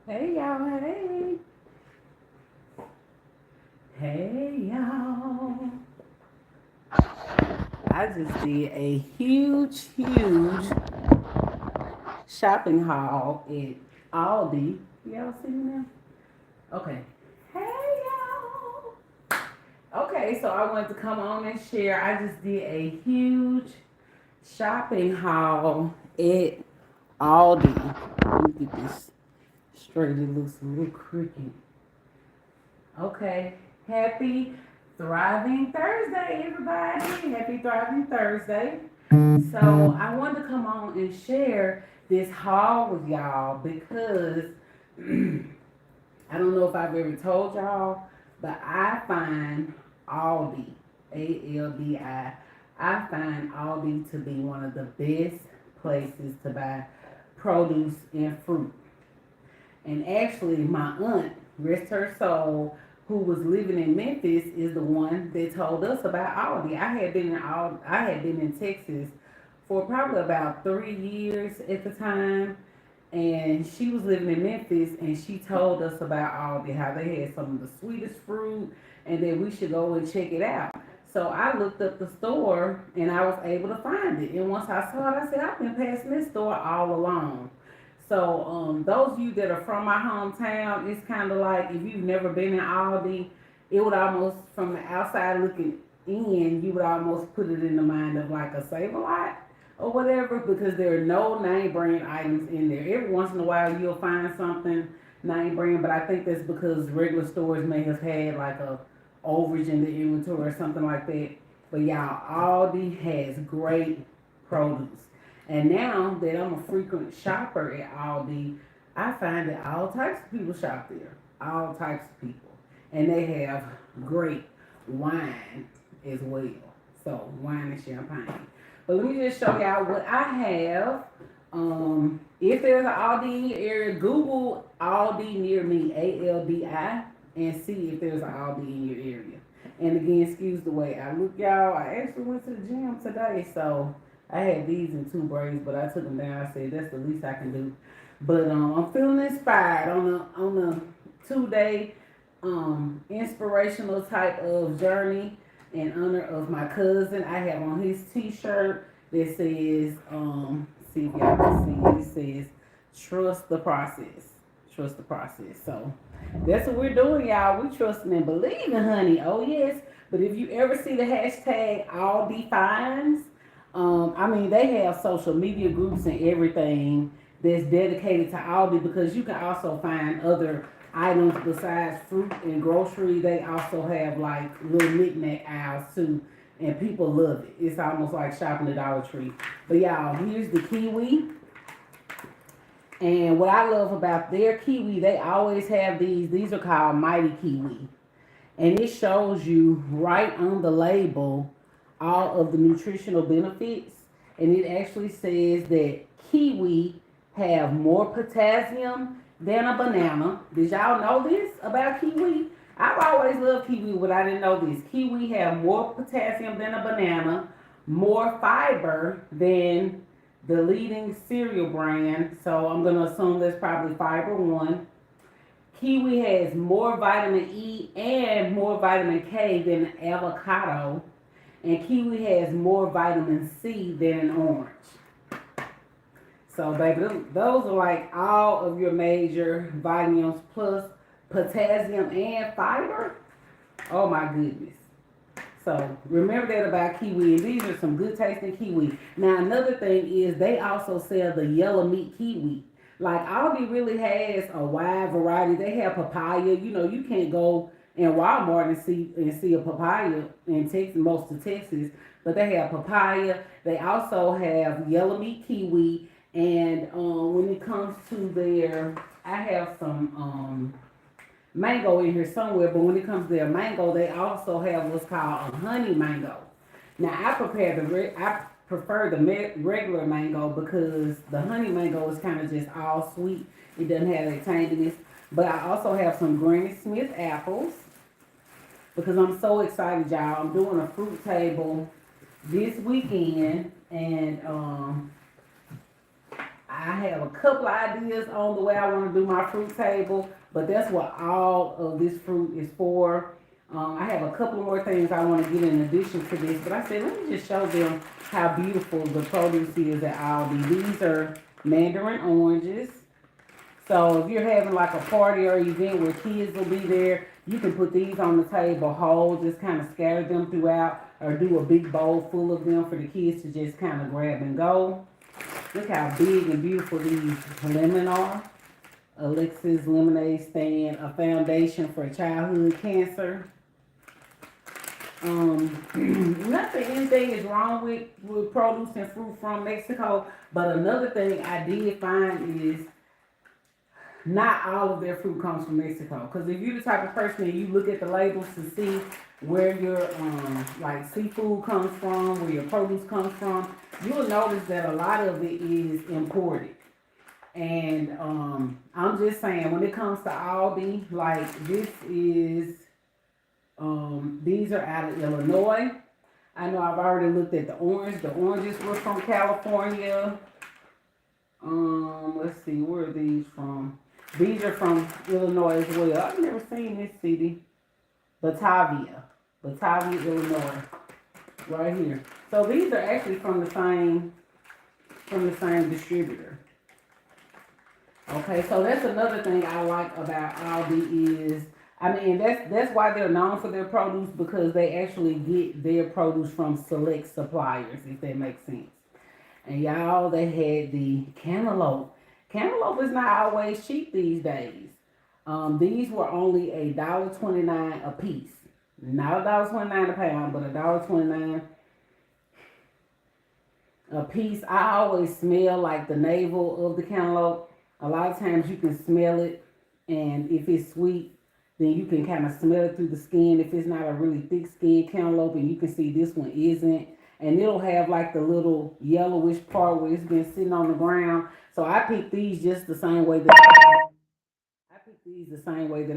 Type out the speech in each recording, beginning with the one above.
Hey y'all, hey. Hey y'all. I just did a huge shopping haul at Aldi. Y'all see me now? Okay. Hey y'all. Okay, so I wanted to come on and share. I just did a huge shopping haul at Aldi. Let me get this straight. It looks a little crooked. Okay. Happy Thriving Thursday, everybody. Happy Thriving Thursday. So I wanted to come on and share this haul with y'all because I don't know if I've ever told y'all, but I find Aldi, A-L-D-I, I find Aldi to be one of the best places to buy produce and fruit. And actually, my aunt, rest her soul, who was living in Memphis, is the one that told us about Aldi. I had been in Texas for probably about 3 years at the time, and she was living in Memphis, and she told us about Aldi, how they had some of the sweetest fruit, and that we should go and check it out. So I looked up the store, and I was able to find it. And once I saw it, I said, I've been passing this store all along. So those of you that are from my hometown, it's kind of like if you've never been in Aldi, it would almost, from the outside looking in, you would almost put it in the mind of like a Save-A-Lot or whatever, because there are no name brand items in there. Every once in a while you'll find something name brand, but I think that's because regular stores may have had like a overage in the inventory or something like that. But y'all, Aldi has great produce. And now that I'm a frequent shopper at Aldi, I find that all types of people shop there. All types of people. And they have great wine as well. So, wine and champagne. But let me just show y'all what I have. If there's an Aldi in your area, Google Aldi near me, ALDI, and see if there's an Aldi in your area. And again, excuse the way I look, y'all. I actually went to the gym today, so I had these in two braids, but I took them down. I said that's the least I can do. But I'm feeling inspired on a 2 day inspirational type of journey in honor of my cousin. I have on his T-shirt that says, see if y'all can see it. It says, "Trust the process." Trust the process. So that's what we're doing, y'all. We trusting and believing, honey. Oh yes. But if you ever see the hashtag Aldi Finds, I mean, they have social media groups and everything that's dedicated to Aldi, because you can also find other items besides fruit and grocery. They also have like little knickknack aisles too, and people love it. It's almost like shopping at Dollar Tree. But y'all, here's the kiwi. And what I love about their kiwi, they always have these. These are called Mighty Kiwi. And it shows you right on the label all of the nutritional benefits. And it actually says that kiwi have more potassium than a banana. Did y'all know this about kiwi? I've always loved kiwi, but I didn't know this. Kiwi have more potassium than a banana, more fiber than the leading cereal brand. So I'm going to assume that's probably fiber one. Kiwi has more vitamin E and more vitamin K than an avocado. And kiwi has more vitamin C than an orange. So, baby, those are like all of your major vitamins plus potassium and fiber. Oh, my goodness. So, remember that about kiwi. And these are some good tasting kiwi. Now, another thing is they also sell the yellow meat kiwi. Like Aldi really has a wide variety. They have papaya. You know, you can't go in Walmart and see a papaya in Texas, most of Texas, but they have papaya. They also have yellow meat kiwi, and when it comes to their, I have some mango in here somewhere. But when it comes to their mango, they also have what's called a honey mango. Now I prefer the regular mango because the honey mango is kind of just all sweet. It doesn't have that tanginess. But I also have some Granny Smith apples because I'm so excited, y'all. I'm doing a fruit table this weekend, and I have a couple of ideas on the way I want to do my fruit table, but that's what all of this fruit is for. I have a couple more things I want to get in addition to this, but I said let me just show them how beautiful the produce is at Aldi. These are mandarin oranges. So if you're having like a party or event where kids will be there, you can put these on the table whole, just kind of scatter them throughout, or do a big bowl full of them for the kids to just kind of grab and go. Look how big and beautiful these lemon are. Alexis Lemonade Stand, a foundation for childhood cancer. Anything is wrong with produce and fruit from Mexico, but another thing I did find is not all of their fruit comes from Mexico. Because if you're the type of person that you look at the labels to see where your like seafood comes from, where your produce comes from, you'll notice that a lot of it is imported. And I'm just saying, when it comes to Aldi, like this is these are out of Illinois. I know I've already looked at the orange. The oranges were from California. Let's see, where are these from? These are from Illinois as well. I've never seen this city. Batavia, Illinois, right here. So these are actually from the same distributor. Okay, so that's another thing I like about Aldi is, I mean, that's why they're known for their produce, because they actually get their produce from select suppliers, if that makes sense. And y'all, they had the cantaloupe. Cantaloupe is not always cheap these days. These were only $1.29 a piece. Not $1.29 a pound, but $1.29 a piece. I always smell like the navel of the cantaloupe. A lot of times you can smell it, and if it's sweet, then you can kind of smell it through the skin. If it's not a really thick skin cantaloupe, and you can see this one isn't, and it'll have like the little yellowish part where it's been sitting on the ground. So I pick these just the same way that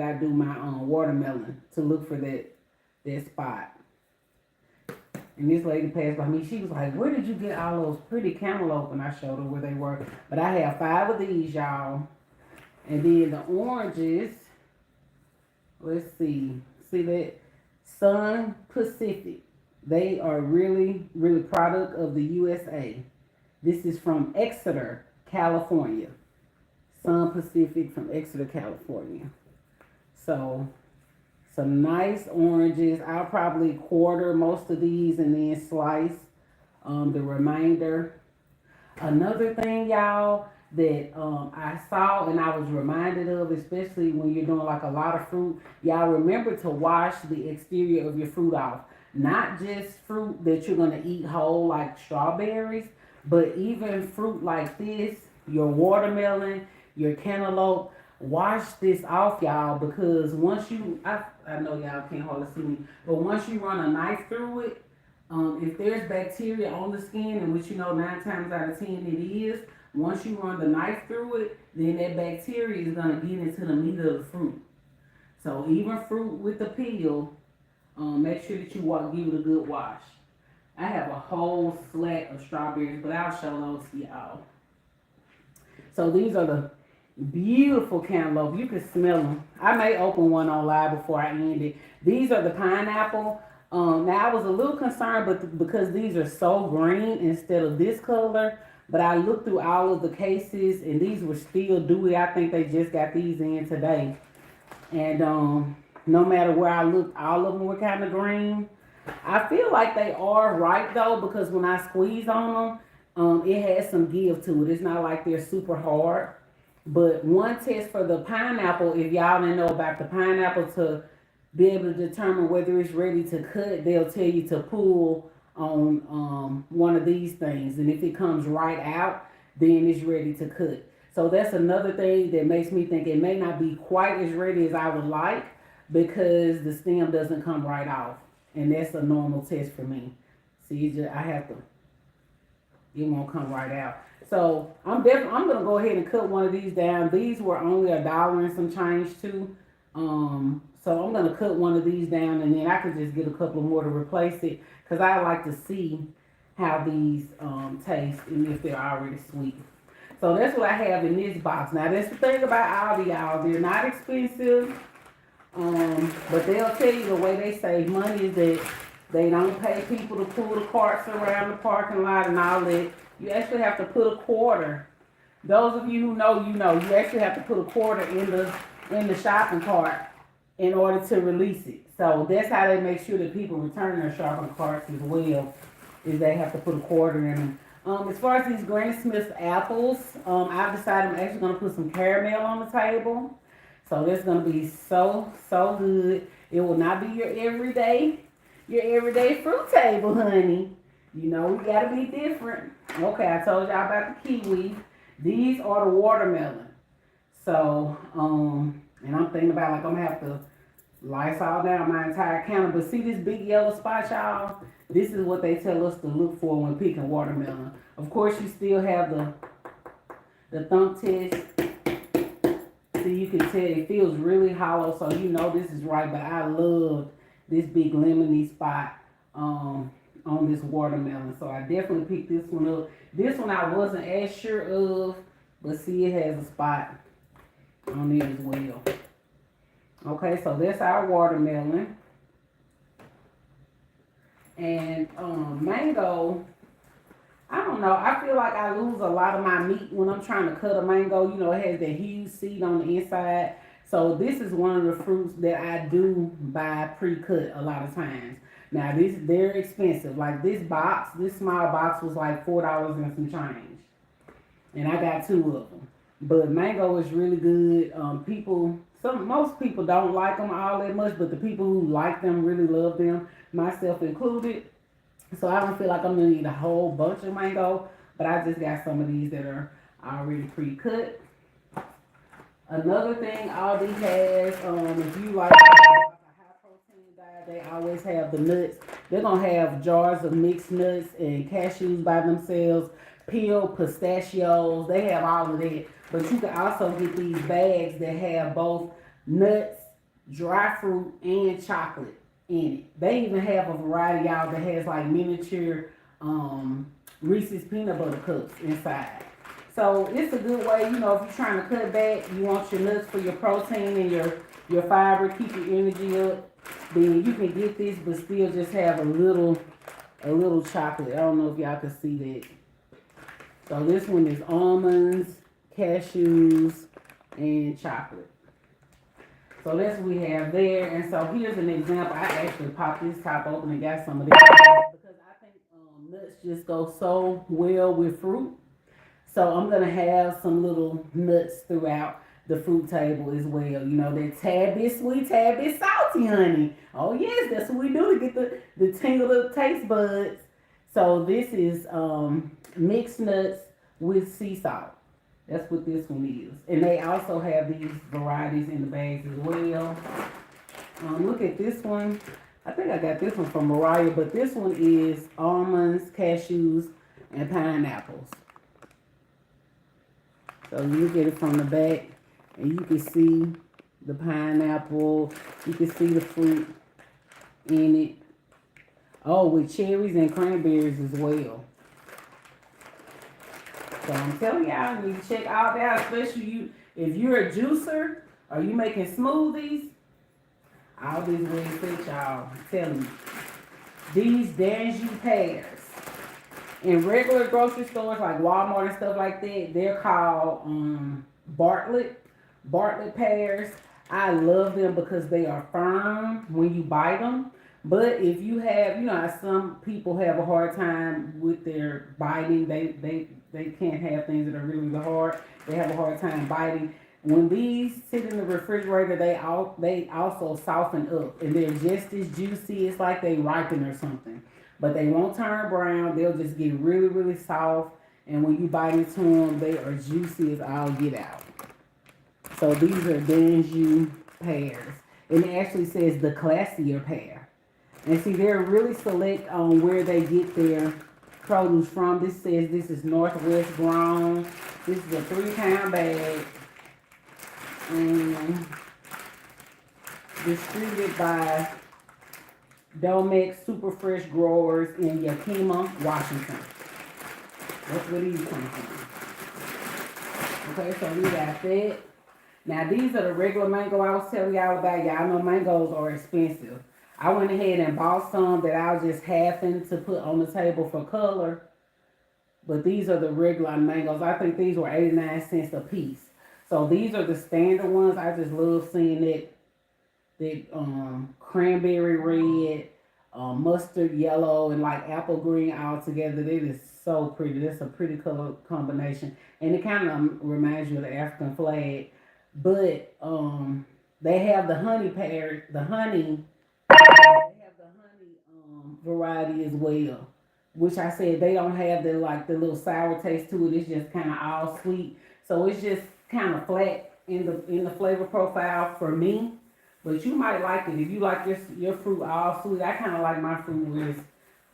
I do my watermelon, to look for that spot. And this lady passed by me. She was like, "Where did you get all those pretty cantaloupe?" And I showed her where they were. But I have 5 of these, y'all. And then the oranges. Let's see. See that? Sun Pacific. They are really, really product of the USA. This is from Exeter, California. Sun Pacific from Exeter, California. So, some nice oranges. I'll probably quarter most of these and then slice the remainder. Another thing, y'all, that I saw and I was reminded of, especially when you're doing like a lot of fruit, y'all remember to wash the exterior of your fruit off. Not just fruit that you're going to eat whole like strawberries, but even fruit like this, your watermelon, your cantaloupe. Wash this off, y'all, because once I know y'all can't hardly see me, but once you run a knife through it, if there's bacteria on the skin, and which 9 times out of 10 it is, once you run the knife through it, then that bacteria is going to get into the meat of the fruit. So even fruit with the peel, make sure that you give it a good wash. I have a whole flat of strawberries, but I'll show those to y'all. So these are the beautiful cantaloupe. You can smell them. I may open one on live before I end it. These are the pineapple. Now I was a little concerned, but because these are so green instead of this color, but I looked through all of the cases and these were still dewy. I think they just got these in today. And no matter where I looked, all of them were kind of green. I feel like they are ripe though, because when I squeeze on them, it has some give to it. It's not like they're super hard. But one test for the pineapple, if y'all didn't know about the pineapple, to be able to determine whether it's ready to cut, they'll tell you to pull on one of these things. And if it comes right out, then it's ready to cut. So that's another thing that makes me think it may not be quite as ready as I would like, because the stem doesn't come right off. And that's a normal test for me. See, it won't come right out. So I'm gonna go ahead and cut one of these down. These were only $1 and some change too. So I'm gonna cut one of these down, and then I could just get a couple more to replace it, because I like to see how these taste and if they're already sweet. So that's what I have in this box. Now that's the thing about Aldi, y'all. They're not expensive. But they'll tell you the way they save money is that they don't pay people to pull the carts around the parking lot and all that. You actually have to put a quarter. Those of you who know, you know, you actually have to put a quarter in the shopping cart in order to release it. So that's how they make sure that people return their shopping carts as well, is they have to put a quarter in them. As far as these Granny Smith's apples, I've decided I'm actually going to put some caramel on the table. So that's going to be so good. It will not be your everyday fruit table, honey. You know, we got to be different. Okay, I told y'all about the kiwi. These are the watermelon. So, and I'm thinking about like I'm going to have to Lysol down my entire counter. But see this big yellow spot, y'all? This is what they tell us to look for when picking watermelon. Of course, you still have the thumb test. So you can tell it feels really hollow, so you know this is right. But I love this big lemony spot on this watermelon. So I definitely picked this one up. This one I wasn't as sure of, but see it has a spot on it as well. Okay, so that's our watermelon. And mango, I don't know. I feel like I lose a lot of my meat when I'm trying to cut a mango. You know, it has that huge seed on the inside. So this is one of the fruits that I do buy pre-cut a lot of times. Now, they're expensive. Like this small box was like $4 and some change. And I got 2 of them. But mango is really good. Most people don't like them all that much, but the people who like them really love them, myself included. So I don't feel like I'm gonna eat a whole bunch of mango, but I just got some of these that are already pre-cut. Another thing Aldi has, if you like a high protein diet, they always have the nuts. They're gonna have jars of mixed nuts and cashews by themselves, peeled pistachios. They have all of that. But you can also get these bags that have both nuts, dry fruit, and chocolate in it. They even have a variety, y'all, that has like miniature Reese's peanut butter cups inside. So it's a good way, you know, if you're trying to cut back, you want your nuts for your protein and your fiber, keep your energy up, then you can get this but still just have a little chocolate. I don't know if y'all can see that. So this one is almonds, cashews, and chocolate. So that's what we have there. And so here's an example. I actually popped this top open and got some of this because I think nuts just go so well with fruit. So I'm going to have some little nuts throughout the fruit table as well. You know, they're tad bit sweet, tad bit salty, honey. Oh, yes, that's what we do to get the tingle of the taste buds. So this is mixed nuts with sea salt. That's what this one is. And they also have these varieties in the bags as well. Look at this one. I think I got this one from Mariah, but this one is almonds, cashews, and pineapples. So you get it from the back, and you can see the pineapple. You can see the fruit in it. Oh, with cherries and cranberries as well. So I'm telling y'all, you need to check all that out, especially if you're a juicer or you making smoothies. All these really fit y'all. I'm telling you. These Danjou pears. In regular grocery stores like Walmart and stuff like that, they're called Bartlett pears. I love them because they are firm when you bite them. But if you have, you know, how some people have a hard time with their biting. They can't have things that are really, really hard. They have a hard time biting. When these sit in the refrigerator, they also soften up and they're just as juicy. It's like they ripen or something. But they won't turn brown. They'll just get really, really soft. And when you bite into them, they are juicy as all get out. So these are Danjou pears. And it actually says the classier pear. And see, they're really select on where they get their produce from. This says this is Northwest grown. This is a 3-pound bag. And distributed by Domex Super Fresh Growers in Yakima, Washington. That's where these come from. Okay, so we got that. Now these are the regular mango I was telling y'all about. Y'all know mangoes are expensive. I went ahead and bought some that I was just having to put on the table for color. But these are the regular mangoes. I think these were 89 cents a piece. So these are the standard ones. I just love seeing that cranberry red, mustard yellow, and like apple green all together. That is so pretty. That's a pretty color combination, and it kind of reminds you of the African flag. But they have the honey pear, the honey. They have the honey variety as well, which I said they don't have the like the little sour taste to it. It's just kind of all sweet, so it's just kind of flat in the flavor profile for me. But you might like it if you like your fruit all sweet. I kind of like my fruit with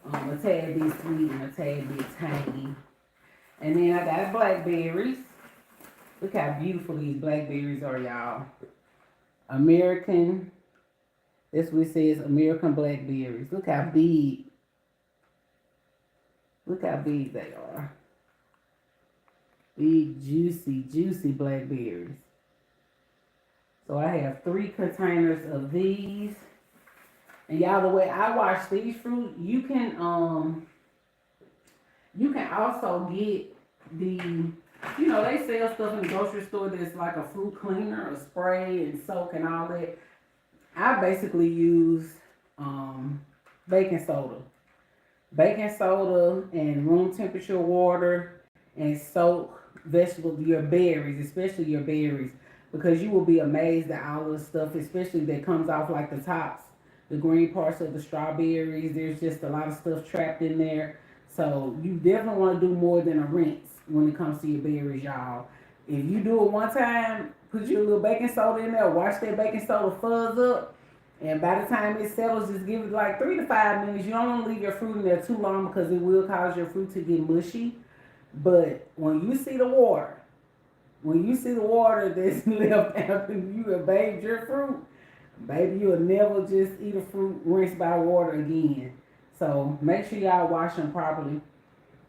a tad bit sweet and a tad bit tangy. And then I got blackberries. Look how beautiful these blackberries are, y'all. American. That's what it says, American blackberries. Look how big. Look how big they are. Big, juicy, juicy blackberries. So I have 3 containers of these. And y'all, the way I wash these fruit, you can also get they sell stuff in the grocery store that's like a fruit cleaner, a spray and soak and all that. I basically use baking soda. Baking soda and room temperature water and soak your berries, especially your berries, because you will be amazed at all the stuff, especially that comes off like the tops, the green parts of the strawberries. There's just a lot of stuff trapped in there. So you definitely want to do more than a rinse when it comes to your berries, y'all. If you do it one time, put your little baking soda in there, watch that baking soda fuzz up, and by the time it settles, just give it like 3 to 5 minutes. You don't want to leave your fruit in there too long because it will cause your fruit to get mushy. But when you see the water that's left after you have bathed your fruit, baby, you'll never just eat a fruit rinsed by water again. So make sure y'all wash them properly.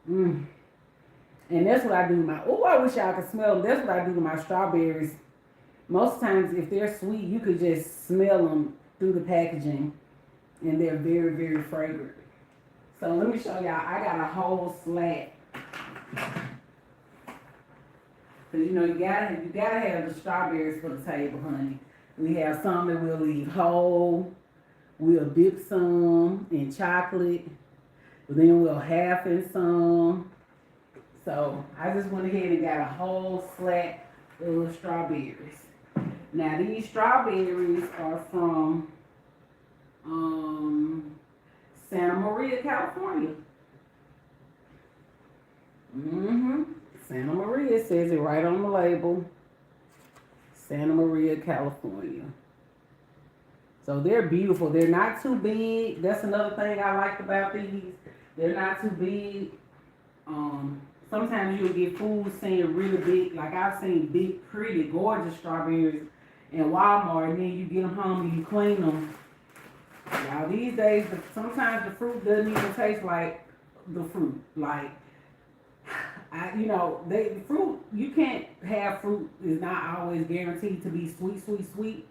And that's what I do to my, I wish y'all could smell them. That's what I do to my strawberries. Most times, if they're sweet, you could just smell them through the packaging, and they're very, very fragrant. So let me show y'all. I got a whole slat. Cause you gotta have the strawberries for the table, honey. We have some that we'll leave whole. We'll dip some in chocolate. Then we'll half in some. So I just went ahead and got a whole slat of strawberries. Now these strawberries are from Santa Maria, California. Santa Maria, says it right on the label. Santa Maria, California. So they're beautiful. They're not too big. That's another thing I liked about these. They're not too big. Sometimes you'll get food saying really big. Like I've seen big, pretty, gorgeous strawberries in Walmart, and then you get them home and you clean them. Now these days, sometimes the fruit doesn't even taste like the fruit. Like, the fruit, you can't have fruit is not always guaranteed to be sweet, sweet, sweet.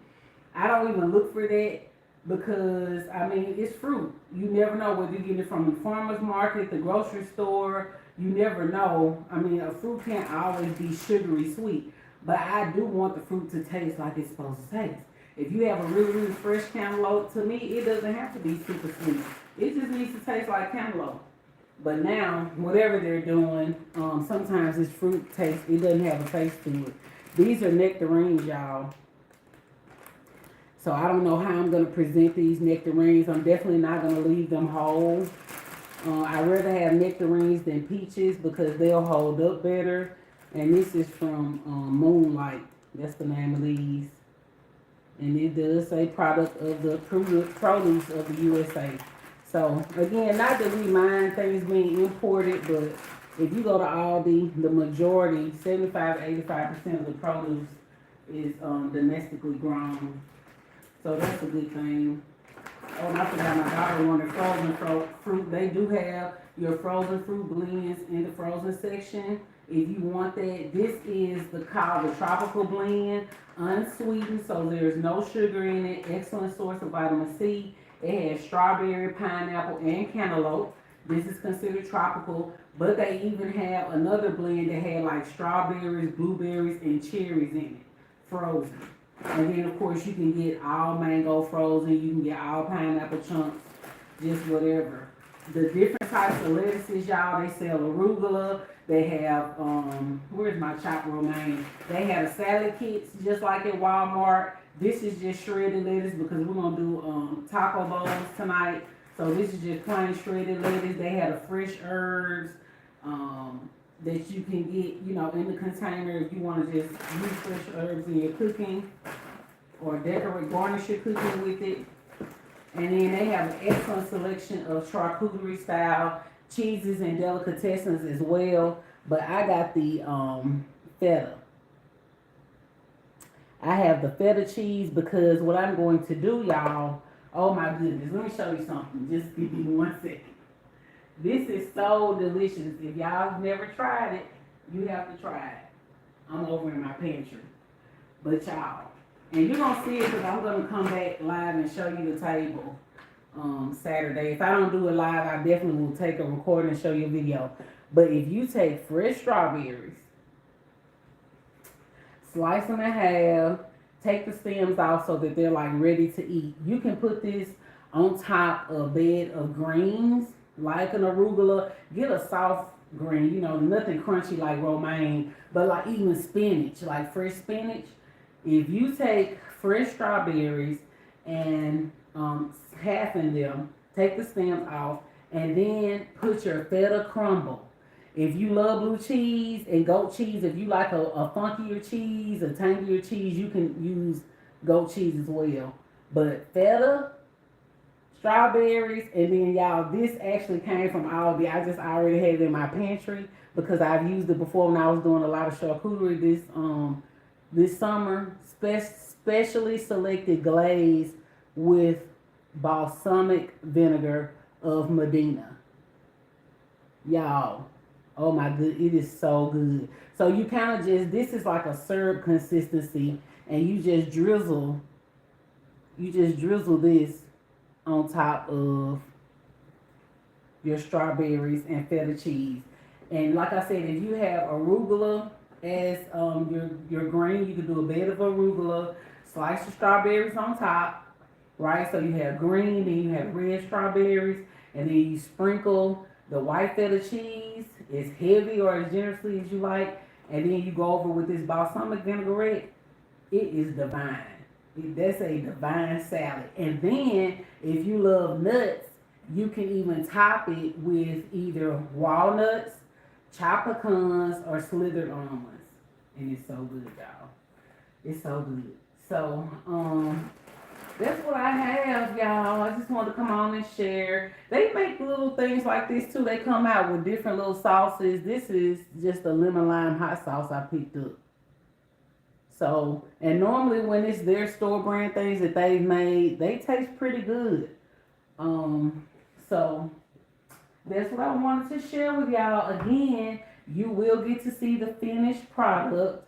I don't even look for that because, it's fruit. You never know whether you're getting it from the farmer's market, the grocery store. You never know. A fruit can't always be sugary sweet. But I do want the fruit to taste like it's supposed to taste. If you have a really, really fresh cantaloupe, to me, it doesn't have to be super sweet. It just needs to taste like cantaloupe. But now, whatever they're doing, sometimes this fruit taste, it doesn't have a taste to it. These are nectarines, y'all. So I don't know how I'm going to present these nectarines. I'm definitely not going to leave them whole. I'd rather have nectarines than peaches because they'll hold up better. And this is from Moonlight. That's the name of these. And it does say product of the produce of the USA. So, again, not that we mind things being imported, but if you go to Aldi, the majority, 75 to 85% of the produce is domestically grown. So that's a good thing. Oh, and I forgot my daughter wanted frozen fruit. They do have, your frozen fruit blends in the frozen section. If you want that, this is called the tropical blend, unsweetened, so there's no sugar in it. Excellent source of vitamin C. It has strawberry, pineapple, and cantaloupe. This is considered tropical, but they even have another blend that had like strawberries, blueberries, and cherries in it, frozen. And then of course you can get all mango frozen, you can get all pineapple chunks, just whatever. The different types of lettuces, y'all, they sell arugula. They have, where's my chopped romaine? They have salad kits just like at Walmart. This is just shredded lettuce because we're gonna do taco bowls tonight. So this is just plain shredded lettuce. They have the fresh herbs that you can get, you know, in the container if you want to just use fresh herbs in your cooking or decorate, garnish your cooking with it. And then they have an excellent selection of charcuterie style cheeses and delicatessens as well. But I got the feta. I have the feta cheese because what I'm going to do, y'all, oh my goodness, let me show you something. Just give me 1 second. This is so delicious. If y'all have never tried it, you have to try it. I'm over in my pantry. But y'all, and you're going to see it because I'm going to come back live and show you the table Saturday. If I don't do it live, I definitely will take a recording and show you a video. But if you take fresh strawberries, slice them in half, take the stems off so that they're like ready to eat. You can put this on top of a bed of greens, like an arugula. Get a soft green, you know, nothing crunchy like romaine, but like even spinach, like fresh spinach. If you take fresh strawberries and halfen them, take the stems off, and then put your feta crumble. If you love blue cheese and goat cheese, if you like a funkier cheese, a tangier cheese, you can use goat cheese as well. But feta, strawberries, and then y'all, this actually came from Aldi. I just already had it in my pantry because I've used it before when I was doing a lot of charcuterie this summer. Specially selected glaze with balsamic vinegar of Medina. Y'all, oh my good, it is so good. So you kind of just, this is like a syrup consistency, and you just drizzle this on top of your strawberries and feta cheese. And like I said, if you have arugula as your green, you can do a bed of arugula, slice the strawberries on top, right? So you have green, then you have red strawberries, and then you sprinkle the white feta cheese as heavy or as generously as you like, and then you go over with this balsamic vinaigrette. It is divine. That's a divine salad. And then if you love nuts, you can even top it with either walnuts, chopped pecans, or slithered almonds. And it's so good, y'all. It's so good. So, that's what I have, y'all. I just wanted to come on and share. They make little things like this too. They come out with different little sauces. This is just a lemon lime hot sauce I picked up. So, and normally when it's their store brand things that they've made, they taste pretty good. So that's what I wanted to share with y'all. Again, you will get to see the finished product.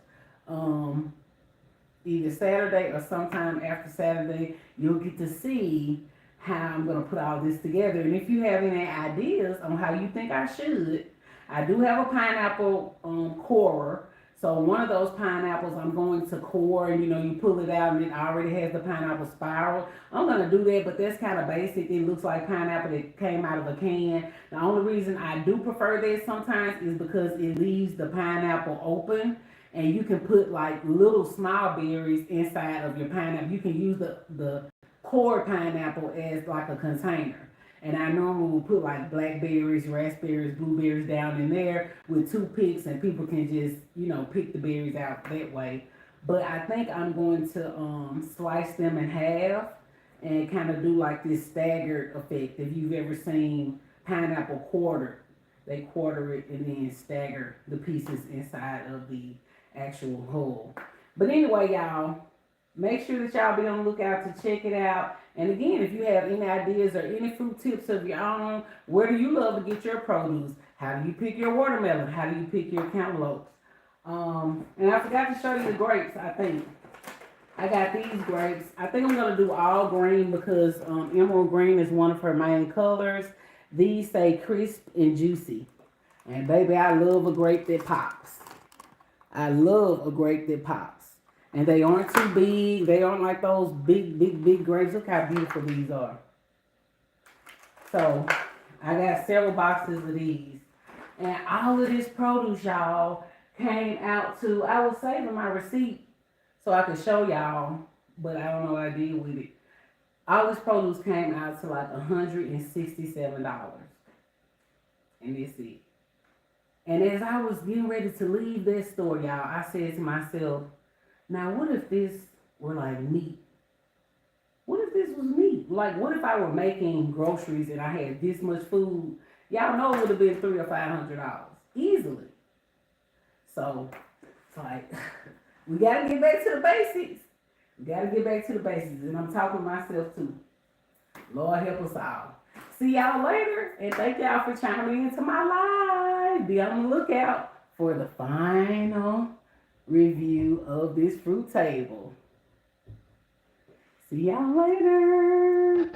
Either Saturday or sometime after Saturday, you'll get to see how I'm going to put all this together. And if you have any ideas on how you think I should, I do have a pineapple corer. So one of those pineapples I'm going to core, and you know, you pull it out and it already has the pineapple spiral. I'm going to do that, but that's kind of basic. It looks like pineapple that came out of a can. The only reason I do prefer that sometimes is because it leaves the pineapple open. And you can put like little small berries inside of your pineapple. You can use the core pineapple as like a container. And I normally will put like blackberries, raspberries, blueberries down in there with toothpicks, and people can just, you know, pick the berries out that way. But I think I'm going to slice them in half and kind of do like this staggered effect. If you've ever seen pineapple quartered, they quarter it and then stagger the pieces inside of the actual whole. But anyway, y'all, Make sure that y'all be on the lookout to check it out. And again, if you have any ideas or any fruit tips of your own, where do you love to get your produce? How do you pick your watermelon? How do you pick your cantaloupes? And I forgot to show you the grapes, I think. I got these grapes. I think I'm going to do all green because emerald green is one of her main colors. These say crisp and juicy. And baby, I love a grape that pops. I love a grape that pops. And they aren't too big. They aren't like those big grapes. Look how beautiful these are. So, I got several boxes of these. And all of this produce, y'all, came out to, I was saving my receipt so I could show y'all, but I don't know what I did with it. All this produce came out to like $167. And that's it. And as I was getting ready to leave this store, y'all, I said to myself, now what if this were like meat? What if this was meat? Like, what if I were making groceries and I had this much food? Y'all know it would have been $300 or $500 easily. So, it's like, we got to get back to the basics. We got to get back to the basics. And I'm talking to myself too. Lord help us all. See y'all later. And thank y'all for chiming into my live. Be on the lookout for the final review of this fruit table. See y'all later.